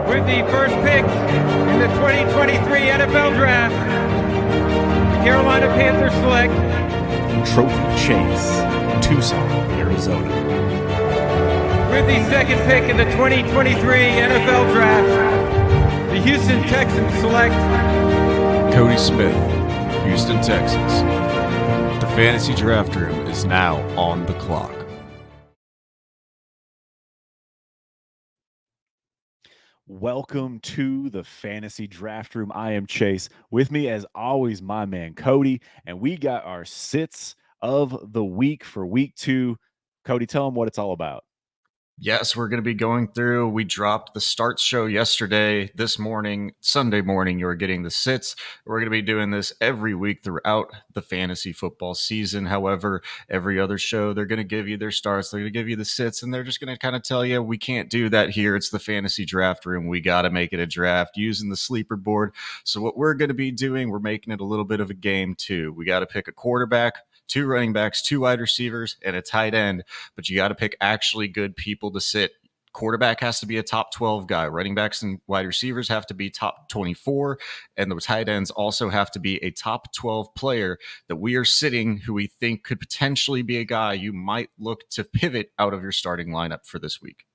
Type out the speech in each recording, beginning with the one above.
With the first pick in the 2023 NFL Draft, the Carolina Panthers select Trophy Chase, Tucson, Arizona. With the second pick in the 2023 NFL Draft, the Houston Texans select Cody Smith, Houston, Texas. The fantasy draft room is now on the clock. Welcome to the Fantasy Draft Room. I am Chase. With me, as always, my man Cody, and we got our sits of the week for week 2. Cody, tell them what it's all about. Yes, we're going to be going through. We dropped the starts show yesterday. This morning, Sunday morning, you're getting the sits. We're going to be doing this every week throughout the fantasy football season. However, every other show, they're going to give you their starts. They're going to give you the sits, and they're just going to kind of tell you, we can't do that here. It's the fantasy draft room. We got to make it a draft using the sleeper board. So what we're going to be doing, we're making it a little bit of a game too. We got to pick a quarterback, 2 running backs, 2 wide receivers, and a tight end. But you got to pick actually good people to sit. Quarterback has to be a top 12 guy. Running backs and wide receivers have to be top 24. And the tight ends also have to be a top 12 player that we are sitting who we think could potentially be a guy you might look to pivot out of your starting lineup for this week.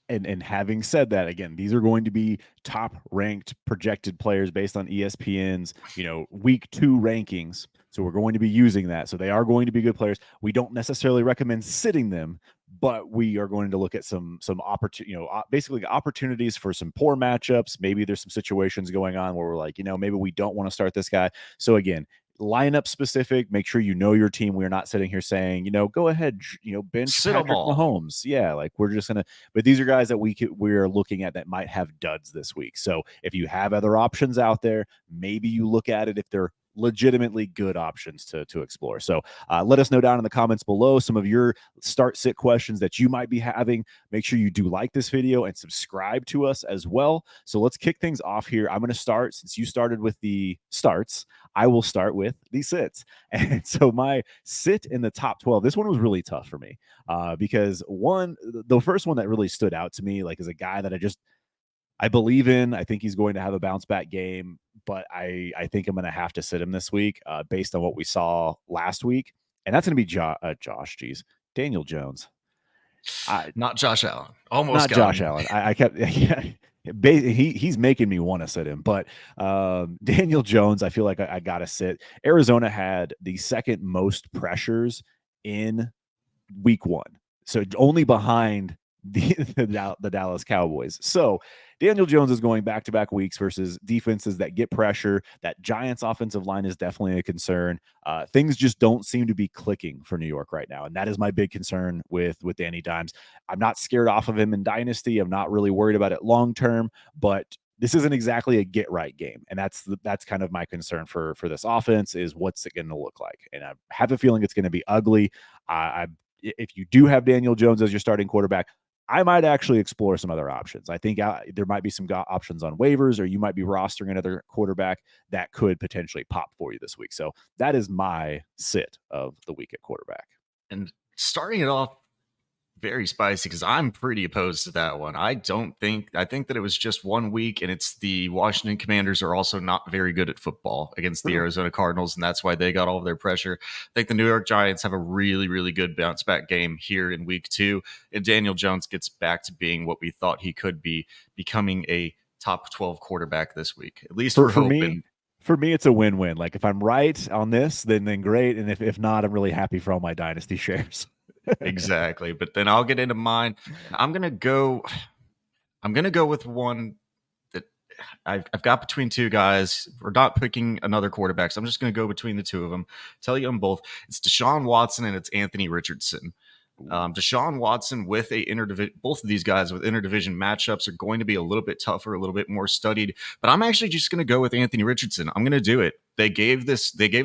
And having said that, again, these are going to be top ranked projected players based on ESPN's, week 2 rankings. So we're going to be using that. So they are going to be good players. We don't necessarily recommend sitting them, but we are going to look at some basically opportunities for some poor matchups. Maybe there's some situations going on where we're like, maybe we don't want to start this guy. So again, lineup specific, make sure you know your team. We're not sitting here saying, go ahead, bench Sit Patrick 'em all. Mahomes. Yeah, like we're just gonna. But these are guys that we're looking at that might have duds this week. So if you have other options out there, maybe you look at it if they're legitimately good options to explore. So let us know down in the comments below some of your start sit questions that you might be having. Make sure you do like this video and subscribe to us as well. So let's kick things off here. I'm going to start, since you started with the starts, I will start with the sits. And so my sit in the top 12, this one was really tough for me because the first one that really stood out to me, like, is a guy that I believe in. I think he's going to have a bounce back game, but I think I'm going to have to sit him this week based on what we saw last week. And that's going to be Daniel Jones. Not Josh Allen. Almost not got Josh him. Allen. I kept, he's making me want to sit him, but Daniel Jones, I feel like I got to sit. Arizona had the second most pressures in week 1. So only behind the Dallas Cowboys. So Daniel Jones is going back-to-back weeks versus defenses that get pressure. That Giants offensive line is definitely a concern. Things just don't seem to be clicking for New York right now, and that is my big concern with Danny Dimes. I'm not scared off of him in Dynasty. I'm not really worried about it long-term, but this isn't exactly a get-right game, and that's kind of my concern for this offense is what's it going to look like, and I have a feeling it's going to be ugly. If you do have Daniel Jones as your starting quarterback, I might actually explore some other options. I think there might be some options on waivers, or you might be rostering another quarterback that could potentially pop for you this week. So that is my sit of the week at quarterback. And starting it off very spicy because I'm pretty opposed to that one. I think that it was just 1 week, and it's the Washington Commanders are also not very good at football against the Arizona Cardinals, and that's why they got all of their pressure. I think the New York Giants have a really, really good bounce back game here in week 2, and Daniel Jones gets back to being what we thought he could be, becoming a top 12 quarterback this week. At least we're hoping. For me, it's a win-win. Like, if I'm right on this, then great, and if not, I'm really happy for all my Dynasty shares. Exactly. But then I'll get into mine. I'm gonna go with one that I've got between 2 guys. We're not picking another quarterback, so I'm just gonna go between the 2 of them. Tell you them both. It's Deshaun Watson and it's Anthony Richardson. Deshaun Watson with both of these guys with interdivision matchups are going to be a little bit tougher, a little bit more studied. But I'm actually just going to go with Anthony Richardson. I'm going to do it. They gave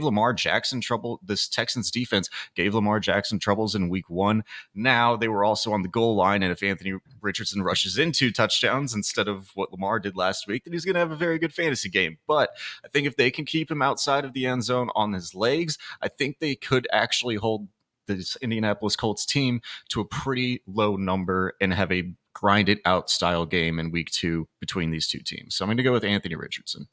Lamar Jackson trouble. This Texans defense gave Lamar Jackson troubles in week 1. Now they were also on the goal line, and if Anthony Richardson rushes in 2 touchdowns instead of what Lamar did last week, then he's going to have a very good fantasy game. But I think if they can keep him outside of the end zone on his legs, I think they could actually hold this Indianapolis Colts team to a pretty low number and have a grind it out style game in week 2 between these two teams. So I'm going to go with Anthony Richardson.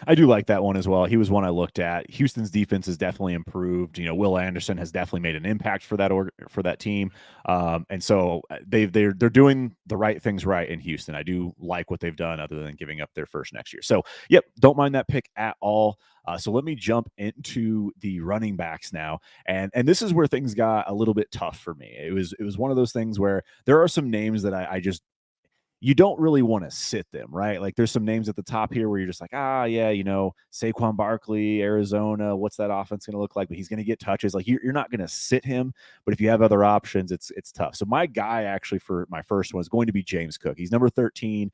I do like that one as well. He was one I looked at. Houston's defense has definitely improved. Will Anderson has definitely made an impact for that team, and so they're doing the right things right in Houston. I do like what they've done, other than giving up their first next year. So, yep, don't mind that pick at all. So let me jump into the running backs now, and this is where things got a little bit tough for me. It was one of those things where there are some names that I just you don't really want to sit them, right? Like there's some names at the top here where you're just like, yeah, Saquon Barkley, Arizona, what's that offense going to look like? But he's going to get touches. Like you're not going to sit him, but if you have other options, it's tough. So my guy actually for my first one is going to be James Cook. He's number 13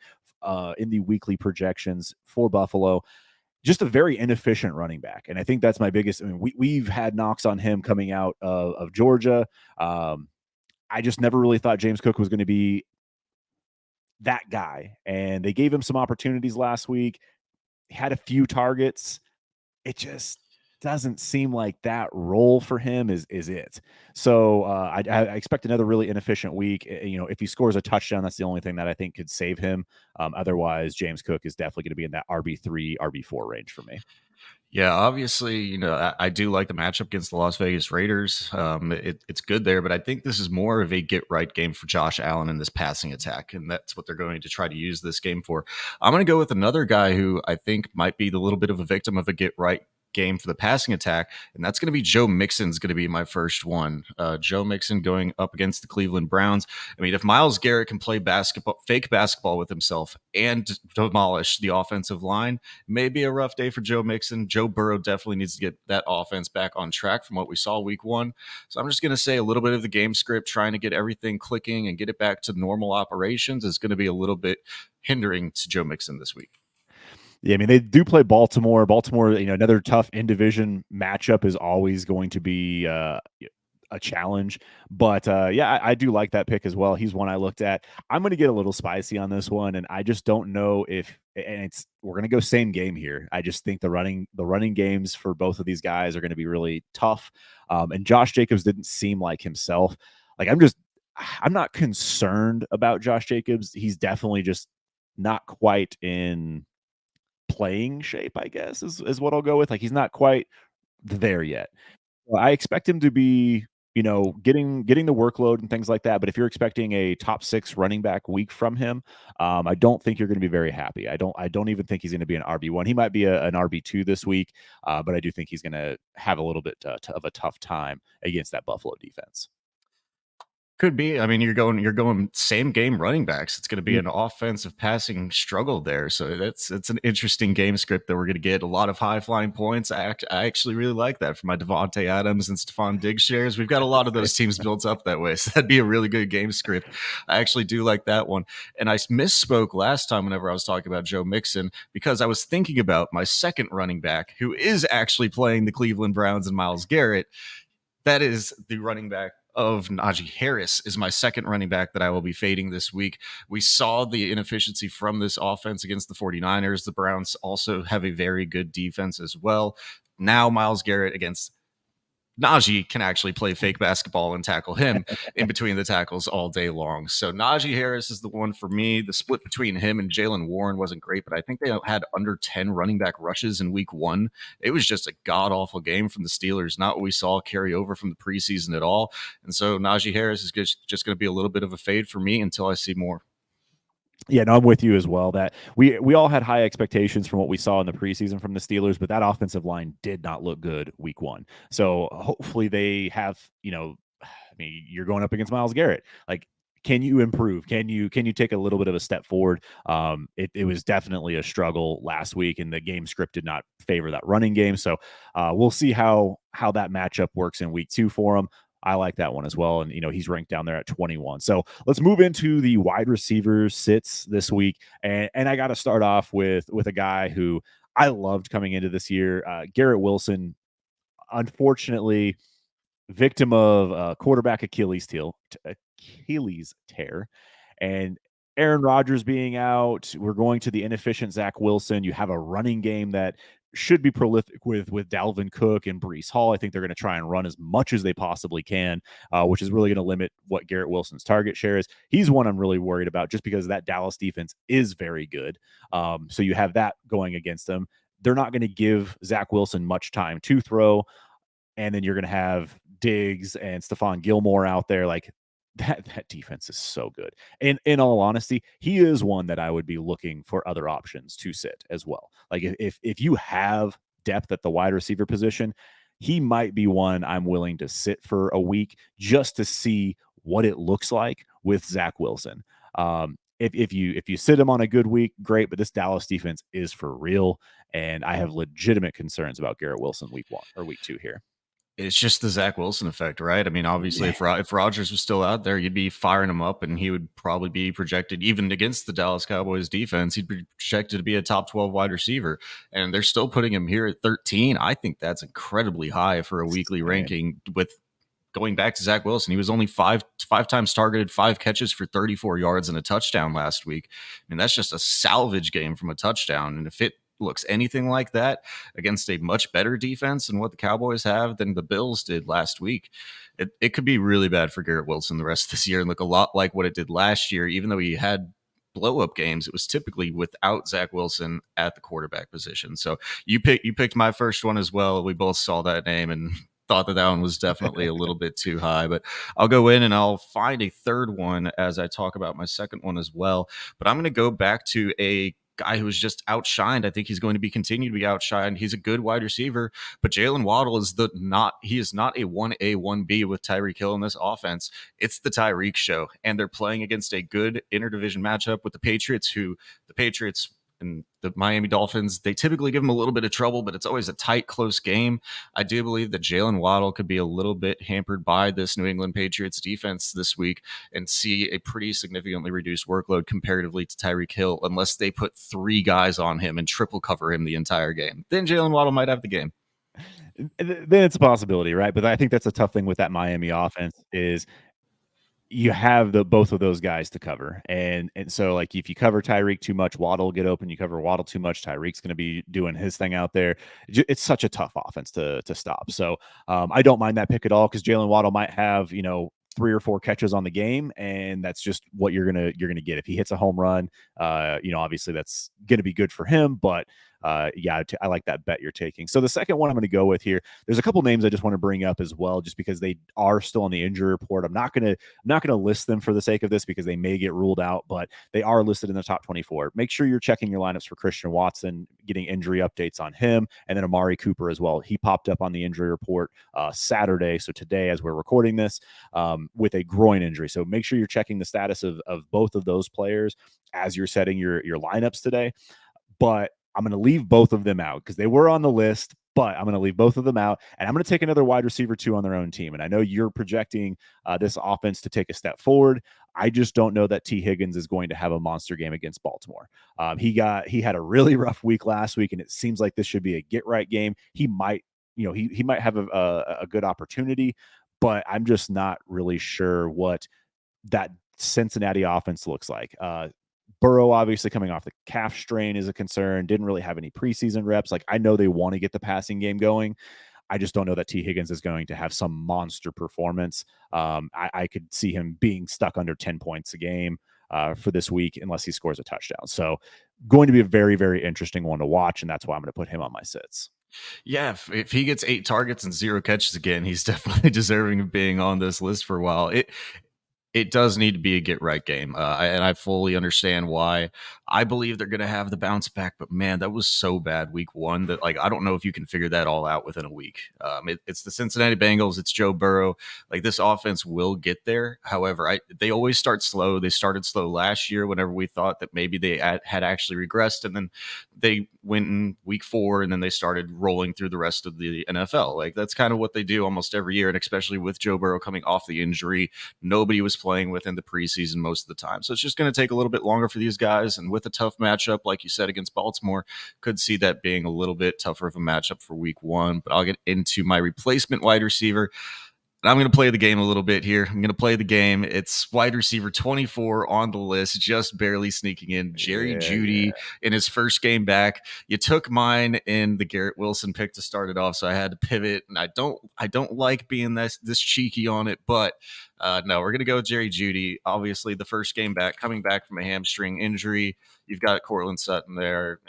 in the weekly projections for Buffalo. Just a very inefficient running back. And I think that's my biggest, we've had knocks on him coming out of Georgia. I just never really thought James Cook was going to be that guy, and they gave him some opportunities last week. He had a few targets. It just doesn't seem like that role for him is it. So I expect another really inefficient week. If he scores a touchdown, that's the only thing that I think could save him. Otherwise, James Cook is definitely going to be in that RB3, RB4 range for me. Yeah, obviously, I do like the matchup against the Las Vegas Raiders. It's good there, but I think this is more of a get-right game for Josh Allen in this passing attack, and that's what they're going to try to use this game for. I'm going to go with another guy who I think might be the little bit of a victim of a get-right game for the passing attack, and that's going to be Joe Mixon's going to be my first one. Joe Mixon going up against the Cleveland Browns. I mean, if Myles Garrett can play fake basketball with himself and demolish the offensive line, maybe a rough day for Joe Mixon. Joe Burrow definitely needs to get that offense back on track from what we saw week 1. So I'm just going to say a little bit of the game script, trying to get everything clicking and get it back to normal operations, is going to be a little bit hindering to Joe Mixon this week. Yeah, they do play Baltimore. Baltimore, another tough in-division matchup is always going to be a challenge. But I do like that pick as well. He's one I looked at. I'm going to get a little spicy on this one, and I just don't know we're going to go same game here. I just think the running games for both of these guys are going to be really tough. And Josh Jacobs didn't seem like himself. Like I'm not concerned about Josh Jacobs. He's definitely just not quite in playing shape, I guess, is what I'll go with. Like he's not quite there yet. Well, I expect him to be, getting the workload and things like that. But if you're expecting a top 6 running back week from him, I don't think you're going to be very happy. I don't even think he's going to be an RB1. He might be an RB2 this week, but I do think he's going to have a little bit of a tough time against that Buffalo defense. Could be. I mean, you're going same game running backs. It's going to be an offensive passing struggle there. So it's an interesting game script that we're going to get a lot of high flying points. I actually really like that for my Devontae Adams and Stephon Diggs shares. We've got a lot of those teams built up that way. So that'd be a really good game script. I actually do like that one. And I misspoke last time whenever I was talking about Joe Mixon, because I was thinking about my second running back who is actually playing the Cleveland Browns and Myles Garrett. That is the running back of Najee Harris is my second running back that I will be fading this week. We saw the inefficiency from this offense against the 49ers. The Browns also have a very good defense as well. Now Myles Garrett against Najee can actually play fake basketball and tackle him in between the tackles all day long. So Najee Harris is the one for me. The split between him and Jaylen Warren wasn't great, but I think they had under 10 running back rushes in week 1. It was just a god-awful game from the Steelers, not what we saw carry over from the preseason at all. And so Najee Harris is just going to be a little bit of a fade for me until I see more. Yeah, no, I'm with you as well. That we all had high expectations from what we saw in the preseason from the Steelers, but that offensive line did not look good week 1. So hopefully they have, you're going up against Myles Garrett. Like, can you improve? Can you take a little bit of a step forward? It was definitely a struggle last week, and the game script did not favor that running game. So we'll see how that matchup works in week 2 for him. I like that one as well. And, he's ranked down there at 21. So let's move into the wide receiver sits this week. And I got to start off with a guy who I loved coming into this year, Garrett Wilson. Unfortunately, victim of quarterback Achilles tear. And Aaron Rodgers being out, we're going to the inefficient Zach Wilson. You have a running game that should be prolific with Dalvin Cook and Breece Hall. I think they're going to try and run as much as they possibly can, which is really going to limit what Garrett Wilson's target share is. He's one I'm really worried about just because that Dallas defense is very good. So you have that going against them. They're not going to give Zach Wilson much time to throw. And then you're going to have Diggs and Stephon Gilmore out there. Like that defense is so good. And in all honesty, he is one that I would be looking for other options to sit as well. Like if you have depth at the wide receiver position, he might be one I'm willing to sit for a week just to see what it looks like with Zach Wilson. If you sit him on a good week, great. But this Dallas defense is for real, and I have legitimate concerns about Garrett Wilson week 1 or week 2 here. It's just the Zach Wilson effect, right? I mean, obviously, if Rodgers was still out there, you'd be firing him up, and he would probably be projected, even against the Dallas Cowboys defense, he'd be projected to be a top 12 wide receiver. And they're still putting him here at 13. I think that's incredibly high for a weekly ranking with going back to Zach Wilson. He was only five times targeted, 5 catches for 34 yards and a touchdown last week. I mean, that's just a salvage game from a touchdown. And if it looks anything like that against a much better defense than what the Cowboys have than the Bills did last week, it could be really bad for Garrett Wilson the rest of this year and look a lot like what it did last year. Even though he had blow-up games, it was typically without Zach Wilson at the quarterback position. So you picked my first one as well. We both saw that name and thought that one was definitely a little bit too high, but I'll go in and I'll find a third one as I talk about my second one as well. But I'm going to go back to a guy who was just outshined. I think he's going to be continue to be outshined. He's a good wide receiver, but Jalen Waddle is not a 1A, 1B with Tyreek Hill in this offense. It's the Tyreek show, and they're playing against a good interdivision matchup with the Patriots, and the Miami Dolphins, they typically give them a little bit of trouble, but it's always a tight, close game. I do believe that Jalen Waddle could be a little bit hampered by this New England Patriots defense this week and see a pretty significantly reduced workload comparatively to Tyreek Hill, unless they put 3 guys on him and triple cover him the entire game. Then Jalen Waddle might have the game. Then it's a possibility, right? But I think that's a tough thing with that Miami offense is you have both of those guys to cover. And so like if you cover Tyreek too much, Waddle will get open. You cover Waddle too much, Tyreek's going to be doing his thing out there. It's such a tough offense to stop. So I don't mind that pick at all because Jalen Waddle might have, 3 or 4 catches on the game, and that's just what you're gonna get. If he hits a home run, obviously that's gonna be good for him. But I like that bet you're taking. So the second one I'm going to go with here, there's a couple names I just want to bring up as well, just because they are still on the injury report. I'm not going to list them for the sake of this because they may get ruled out, but they are listed in the top 24. Make sure you're checking your lineups for Christian Watson, getting injury updates on him, and then Amari Cooper as well. He popped up on the injury report Saturday, so today as we're recording this, with a groin injury. So make sure you're checking the status of both of those players as you're setting your lineups today. But I'm going to leave both of them out because they were on the list, but I'm going to leave both of them out, and I'm going to take another wide receiver too on their own team. And I know you're projecting this offense to take a step forward. I just don't know that T. Higgins is going to have a monster game against Baltimore. He had a really rough week last week, and it seems like this should be a get right game. He might, he might have a good opportunity, but I'm just not really sure what that Cincinnati offense looks like. Burrow obviously coming off the calf strain is a concern. Didn't really have any preseason reps. Like I know they want to get the passing game going. I just don't know that T. Higgins is going to have some monster performance. I could see him being stuck under 10 points a game for this week unless he scores a touchdown. So going to be a very, very interesting one to watch, and that's why I'm going to put him on my sits. Yeah, if he gets 8 targets and 0 catches again, he's definitely deserving of being on this list for a while. It does need to be a get right game. And I fully understand why. I believe they're going to have the bounce back, but man, that was so bad week 1 that I don't know if you can figure that all out within a week. It's the Cincinnati Bengals. It's Joe Burrow. This offense will get there. However, they always start slow. They started slow last year whenever we thought that maybe they had actually regressed, and then they went in week 4 and then they started rolling through the rest of the NFL. That's kind of what they do almost every year. And especially with Joe Burrow coming off the injury, nobody was playing within the preseason most of the time. So it's just going to take a little bit longer for these guys. And with a tough matchup, like you said, against Baltimore, could see that being a little bit tougher of a matchup for week 1. But I'll get into my replacement wide receiver. I'm going to play the game a little bit here. I'm going to play the game. It's wide receiver 24 on the list, just barely sneaking in. Jerry Jeudy in his first game back. You took mine in the Garrett Wilson pick to start it off, so I had to pivot. And I don't like being this cheeky on it, but no, we're going to go with Jerry Jeudy. Obviously, the first game back, coming back from a hamstring injury. You've got Cortland Sutton there.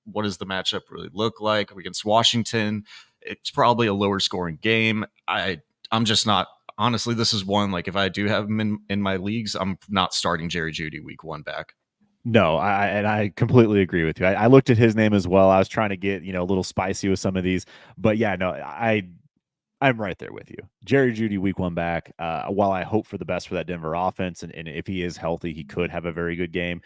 What does the matchup really look like against Washington? It's probably a lower scoring game. I'm just not, honestly, this is one, like if I do have him in my leagues, I'm not starting Jerry Jeudy week 1 back. No, I completely agree with you. I looked at his name as well. I was trying to get, a little spicy with some of these, but yeah, no, I'm right there with you. Jerry Jeudy week 1 back. While I hope for the best for that Denver offense, and if he is healthy, he could have a very good game.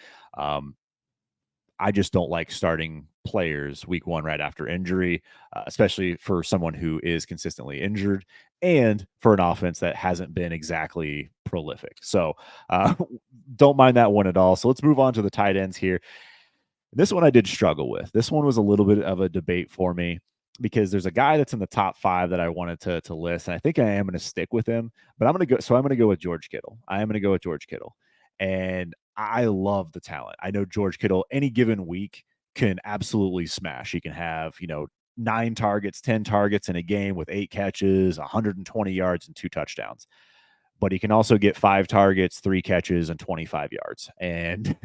I just don't like starting players week 1 right after injury, especially for someone who is consistently injured and for an offense that hasn't been exactly prolific. So don't mind that one at all. So let's move on to the tight ends here. This one I did struggle with. This one was a little bit of a debate for me because there's a guy that's in the top 5 that I wanted to list, and I think I am going to stick with him. But I'm going to go with George Kittle. I am going to go with George Kittle, and I love the talent. I know George Kittle any given week can absolutely smash. He can have 9 targets, 10 targets in a game with 8 catches, 120 yards, and 2 touchdowns. But he can also get 5 targets, 3 catches, and 25 yards. And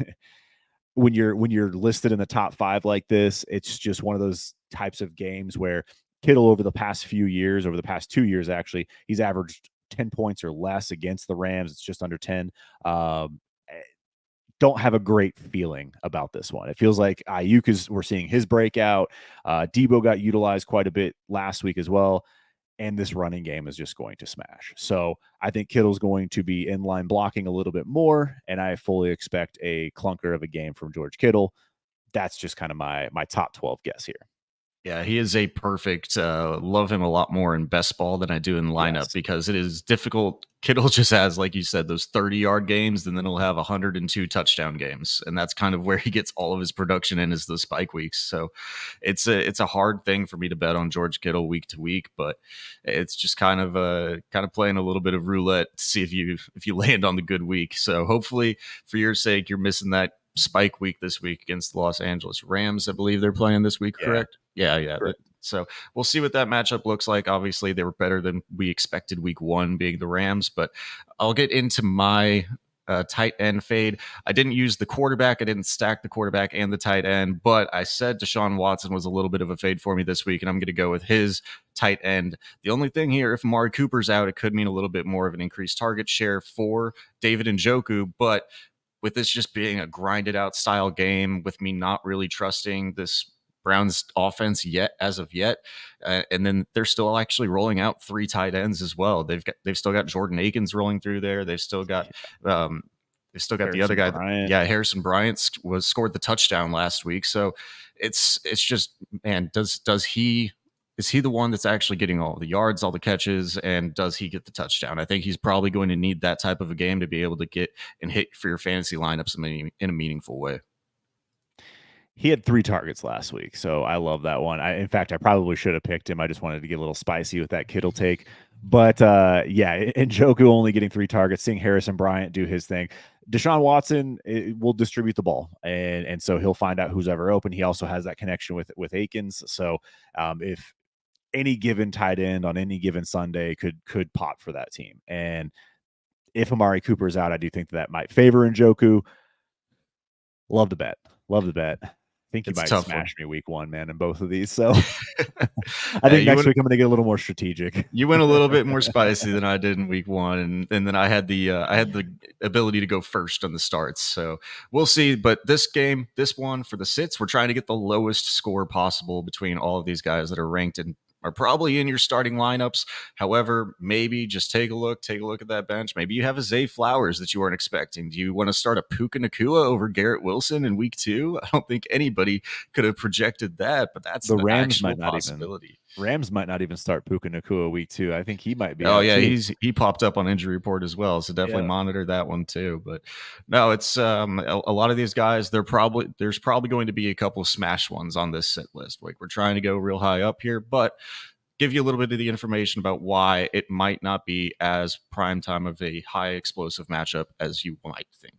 when you're listed in the top 5 like this, it's just one of those types of games where Kittle over the past 2 years, actually, he's averaged 10 points or less against the Rams. It's just under 10. Don't have a great feeling about this one. It feels like Ayuk we're seeing his breakout. Debo got utilized quite a bit last week as well. And this running game is just going to smash. So I think Kittle's going to be in line blocking a little bit more, and I fully expect a clunker of a game from George Kittle. That's just kind of my top 12 guess here. Yeah, he is a perfect, love him a lot more in best ball than I do in lineup because it is difficult. Kittle just has, like you said, those 30-yard games, and then he'll have 102 touchdown games. And that's kind of where he gets all of his production in is the spike weeks. So it's a hard thing for me to bet on George Kittle week to week, but it's just kind of playing a little bit of roulette to see if you land on the good week. So hopefully for your sake, you're missing that spike week this week against the Los Angeles Rams. I believe they're playing this week, correct? Yeah. Correct. So we'll see what that matchup looks like. Obviously, they were better than we expected week 1 being the Rams, but I'll get into my tight end fade. I didn't use the quarterback. I didn't stack the quarterback and the tight end, but I said Deshaun Watson was a little bit of a fade for me this week, and I'm going to go with his tight end. The only thing here, if Amari Cooper's out, it could mean a little bit more of an increased target share for David Njoku, but with this just being a grinded out style game, with me not really trusting this Browns offense as of yet, and then they're still actually rolling out 3 tight ends as well. They've still got Jordan Akins rolling through there. They've still got the other guy. Harrison Bryant scored the touchdown last week. So it's just, man, is he the one that's actually getting all the yards, all the catches, and does he get the touchdown? I think he's probably going to need that type of a game to be able to get and hit for your fantasy lineups in a meaningful way. He had 3 targets last week, so I love that one. In fact, I probably should have picked him. I just wanted to get a little spicy with that Kittle take. But Njoku only getting 3 targets, seeing Harrison Bryant do his thing. Deshaun Watson will distribute the ball, and so he'll find out who's ever open. He also has that connection with Akins. So if any given tight end on any given Sunday could pop for that team. And if Amari Cooper's out, I do think that might favor Njoku. Love the bet. I think you might smash me week 1, man, in both of these. So I think next week I'm going to get a little more strategic. You went a little bit more spicy than I did in week 1, and then I had the ability to go first on the starts. So we'll see. But this one for the sits, we're trying to get the lowest score possible between all of these guys that are ranked and are probably in your starting lineups. However, maybe just take a look at that bench. Maybe you have a Zay Flowers that you weren't expecting. Do you want to start a Puka Nacua over Garrett Wilson in week 2? I don't think anybody could have projected that, but that's the Rams might not possibility. Rams might not even start Puka Nacua week 2. I think he might be. Oh yeah, he popped up on injury report as well, so definitely monitor that one too. But no, it's a lot of these guys. There's probably going to be a couple of smash ones on this set list. Like we're trying to go real high up here, but give you a little bit of the information about why it might not be as prime time of a high explosive matchup as you might think.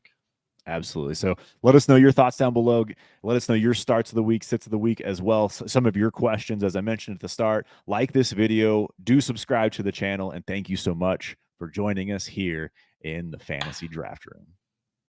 Absolutely. So let us know your thoughts down below. Let us know your starts of the week, sits of the week as well. Some of your questions, as I mentioned at the start. Like this video, do subscribe to the channel, and thank you so much for joining us here in the Fantasy Draft Room.